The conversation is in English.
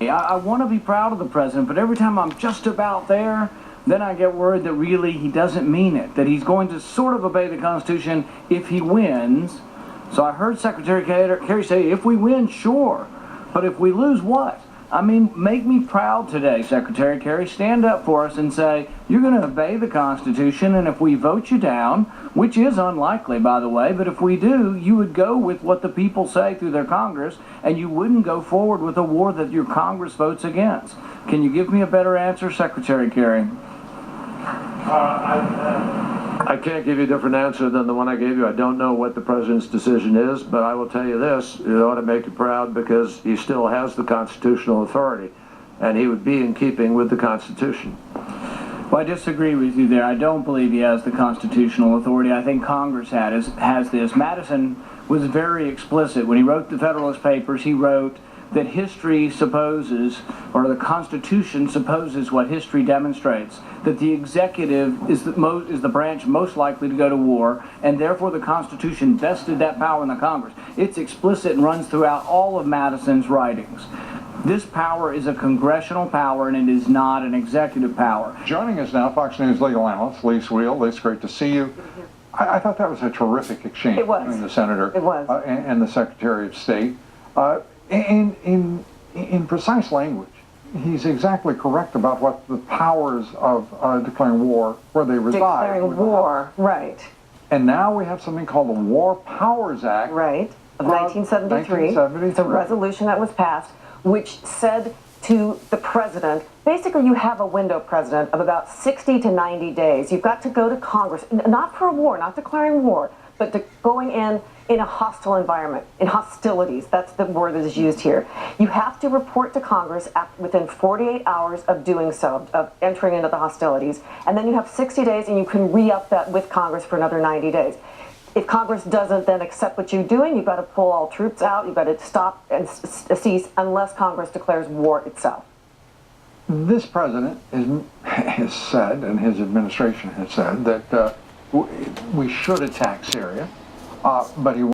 I want to be proud of the president, but every time I'm just about there, then I get worried that really he doesn't mean it, that he's going to sort of obey the Constitution if he wins. So I heard Secretary Kerry say, if we win, sure. But if we lose, what? I mean, make me proud today, Secretary Kerry. Stand up for us and say, you're going to obey the Constitution, and if we vote you down, which is unlikely, by the way, but if we do, you would go with what the people say through their Congress, and you wouldn't go forward with a war that your Congress votes against. Can you give me a better answer, Secretary Kerry? I can't give you a different answer than the one I gave you. I don't know what the president's decision is, but I will tell you this: it ought to make you proud because he still has the constitutional authority, and he would be in keeping with the Constitution. Well, I disagree with you there. I don't believe he has the constitutional authority. I think Congress has this. Madison was very explicit. When he wrote the Federalist Papers, he wrote that history supposes, or the Constitution supposes what history demonstrates, that the executive is the branch most likely to go to war, and therefore the Constitution vested that power in the Congress. It's explicit and runs throughout all of Madison's writings. This power is a congressional power, and it is not an executive power. Joining us now, Fox News legal analyst Lee Sweel. It's great to see you. I thought that was a terrific exchange between the senator and the Secretary of State. In precise language, he's exactly correct about what the powers of declaring war, where they reside. Declaring war, right. And now we have something called the War Powers Act. Right, of 1973. It's a resolution that was passed, which said to the president, basically you have a window, President, of about 60 to 90 days. You've got to go to Congress, not for a war, not declaring war, but going in a hostile environment, in hostilities. That's the word that is used here. You have to report to Congress within 48 hours of doing so, of entering into the hostilities, and then you have 60 days and you can re-up that with Congress for another 90 days. If Congress doesn't then accept what you're doing, you've got to pull all troops out, you've got to stop and cease unless Congress declares war itself. This president has said, and his administration has said, that we should attack Syria, but he